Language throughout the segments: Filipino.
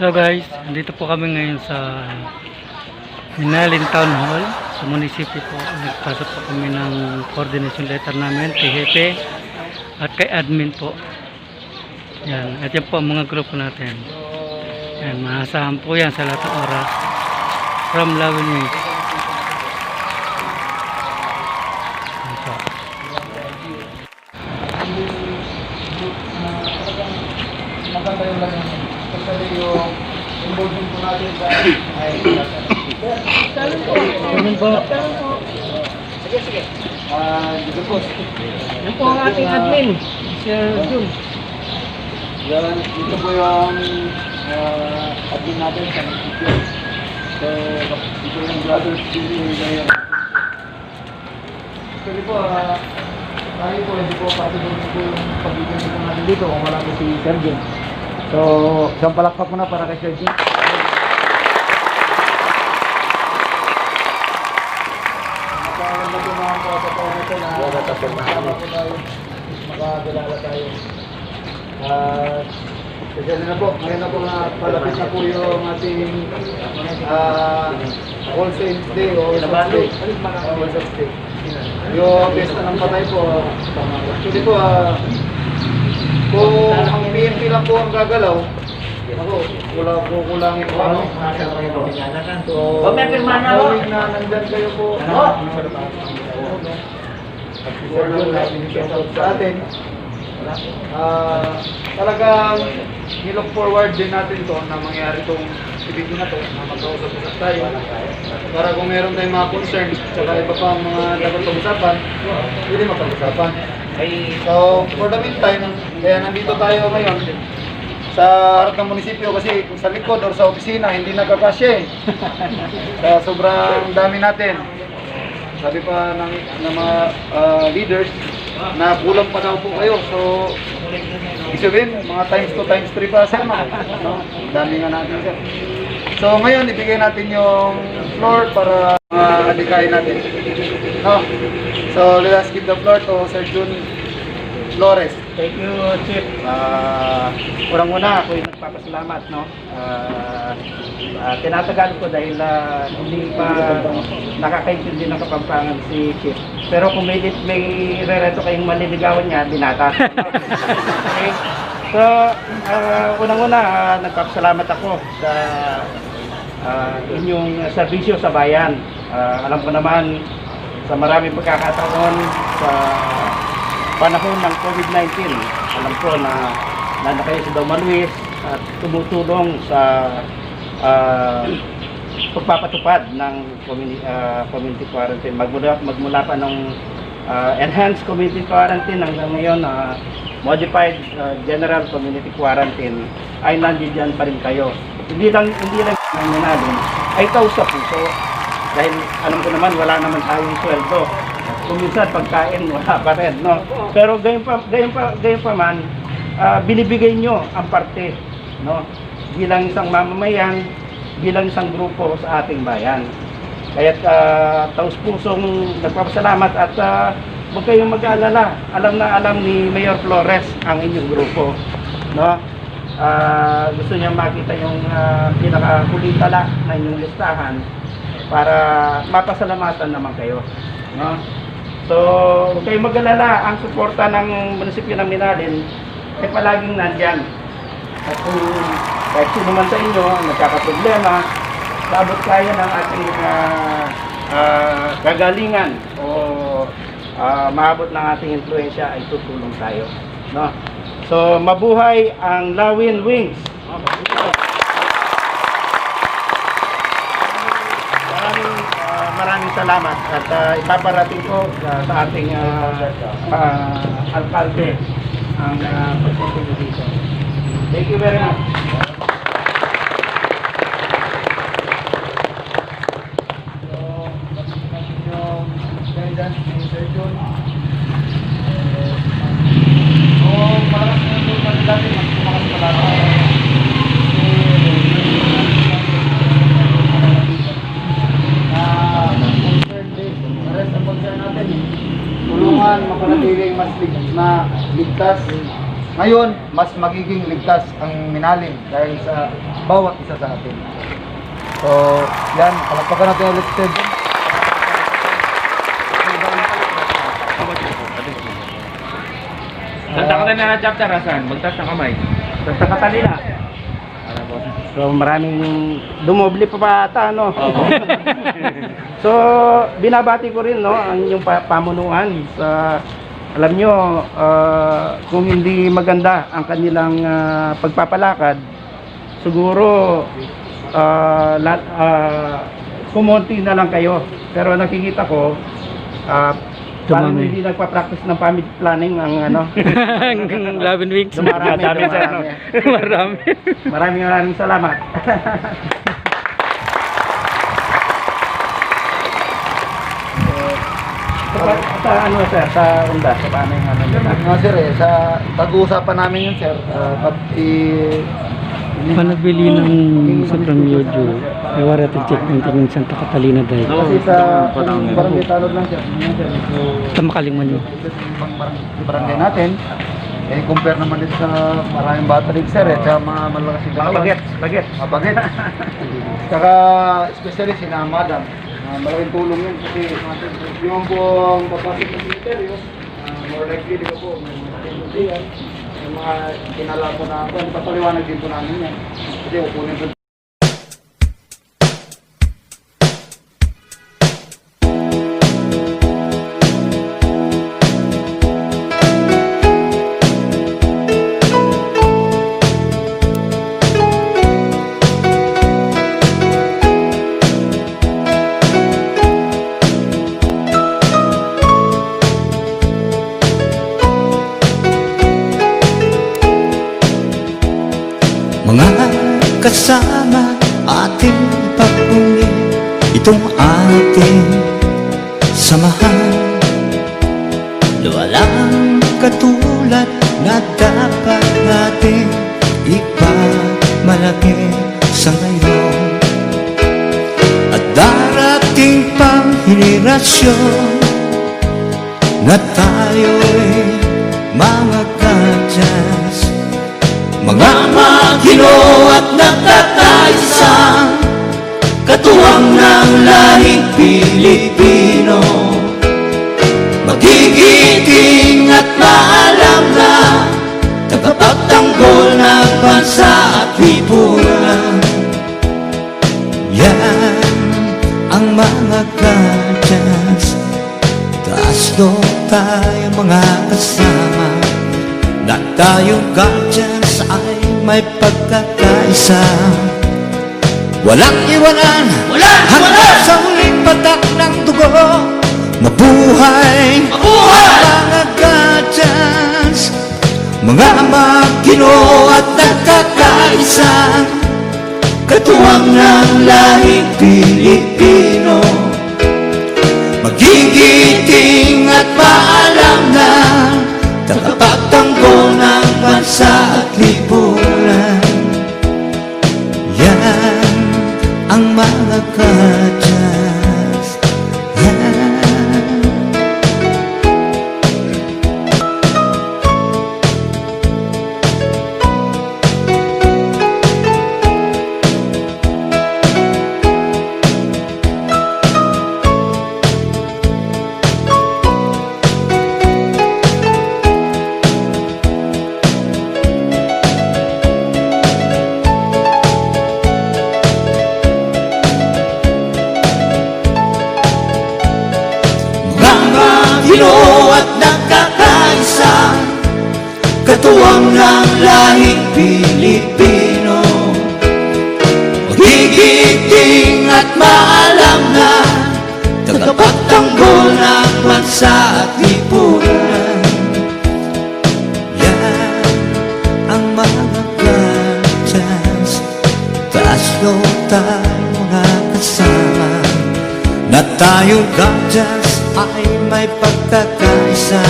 Hello guys, andito po kami ngayon sa Minalin Town Hall sa munisipyo po. Nagpasa po kami ng coordination letter namin kay Hepe at kay admin po. Yan, at yan po ang mga grupo natin. Yan, maasahan po yan sa lahat ng oras from Lawin Wings. Yan po. Maganda yung lang yun. Kasi yung involvement po natin sa ay Ganun po. sige. Dito po. Yan po ang ating admin, Sir Jun. Yan, dito po yung admin natin sa munisipyo. So, dito yung brothers dito yung Actually po, tayo po, hindi po pati po yung pag-ibig po natin dito kung wala po si Sir Jun. So, isang palakpak muna para kay Sir Jun. Magkaganda po mga po sa taon nito na magkakama po tayo, magkakilala tayo. Kasi na po, ngayon na po na palapit na po yung ating All Saints Day o All Saints Day. Yung pesta ng patay po, actually po, kung ang PNP lang po ang gagalaw, ako, kulangin po ano. So, knowing na nandyan kayo po, sa atin, talagang nilook forward din natin to na mangyari itong video na to, na magkausap-usap tayo para kung meron tayong mga concerns tsaka iba pa mga dapat pag-usapan, pwede mapag-usapan. So, for the meantime, kaya nandito tayo ngayon sa harap ng munisipyo kasi kung sa likod or sa opisina hindi nagkakasya sa sobrang dami natin. Sabi pa ng mga leaders na kulang pa daw po kayo. So, ibig sabihin, mga times 2 times 3 pa sir, no? Dami nga natin sir. So, ngayon ibigay natin yung floor para adikain natin. No? So, let us give the floor to Sir Jun Flores. Thank you, Chief. Unang-una, ako yung nagpapasalamat, no? Tinatagal ko dahil hindi pa nakakaintindi ng Kapampangan si Chief. Pero kung may rereto kayong maliligawan niya, binata. Okay? So, unang-una, nagpapasalamat ako sa inyong serbisyo sa bayan. Alam ko naman, sa maraming pagkakataon, sa panahon ng COVID-19, alam ko na kayo sa Dauma Luis at tumutulong sa pagpapatupad ng community quarantine. Magmula pa ng enhanced community quarantine hanggang ngayon modified general community quarantine ay nandiyan pa rin kayo. Hindi lang namin ay taos sa puso dahil alam ko naman wala naman tayong sweldo. Kung minsan pagkain wala pa rin, no? Pero gayon pa man, binibigay nyo ang parte, no? Bilang isang mamamayan, bilang isang grupo sa ating bayan. Kaya taus-pusong nagpapasalamat at huwag kayong mag-aalala. Alam ni Mayor Flores ang inyong grupo, no? Gusto niya makita yung pinakahuling tala na inyong listahan para mapasalamatan naman kayo, no? So, huwag kayong mag-alala, ang suporta ng munisipyo ng Minalin ay palaging nandyan. At kung kahit sino man sa inyo nagkakaproblema, sabot kaya ng ating gagalingan o maabot ng ating influensya ay tutulong tayo, no? So, mabuhay ang Lawin Wings. Maraming salamat at ipaparating ko sa ating alkalde ang pagsusunod dito. Thank you very much. Yung guidance ni Sir Jun. Malakas na yung tulad natin, mas tumakas pala tulungan mapanatiling mas ligtas. Ngayon, mas magiging ligtas ang Minalin dahil sa bawat isa sa atin. So, yan, palagpakan natin ulit si Teddy. Santa Catalina chapter, Asan? Magtas ng kamay. Santa Catalina. So maraming dumoble pa pa ata, no? So binabati ko rin, no, ang inyong pamunuan sa, alam nyo, kung hindi maganda ang kanilang pagpapalakad, siguro kumonti na lang kayo. Pero nakikita ko, parang Dumami. hindi nagpa-practice ng family planning ang ano. Labin weeks. Dumarami, dumarami. Marami. Maraming salamat. Sa ano sir, sa unda, sa paano yung ano nila? Nga sir sa pag-uusapan namin yun sir, Panabili ng sobrang yojo. Ay wala check ng tingin Santa Catalina dahil. kasi sa barangay Talod lang sir, yun sir, so Ito makalingan nyo. pang barangay natin, eh compare naman din sa maraming battery sir, eh, sa mga malalakas yung Mga bagets. Mga bagets. Saka especially si Madam. Malaking tulong yun kasi yung po ang papasok ng cemetery, more likely di ba po, may mga tinutihan, yung mga kinala po na ako, papaliwanag din po namin yan. Kasi kukunin po. Mga kasama ating pagpuni, itong ating samahan. Walang katulad na dapat natin ipagmalaki sa ngayon. At darating pang henerasyon na tayo'y mga kadyas, mga magino at nagkakaisang katuwang ng lahing Pilipino. Magigiting at maalam na tagapagtanggol ng bansa at lipunan. Yan ang mga kadyas, taas doon tayo mga kasama, na tayong kadyas ay may pagkakaisa. Walang iwanan, hanggang sa huling patak ng dugo. Mabuhay, ang mga kadyas, mga magino at nagkakaisa, katuwang ng lahing Pilipino. Magigiting at maalam na tagapagtanggol ng bansa at lipunan. Yan ang mga kadyas. Yan. Magino at nagkakaisa, katuwang ng lahing Pilipino. Magigiting at maalam na tagapagtanggol ng bansa at lipunan. Yan ang mga kadyas, taas doon tayo mga kasama, na tayong kadyas ay may pagkakaisa.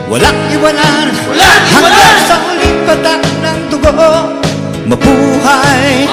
Walang iwanan, hanggang sa huling patak ng dugo. Mabuhay,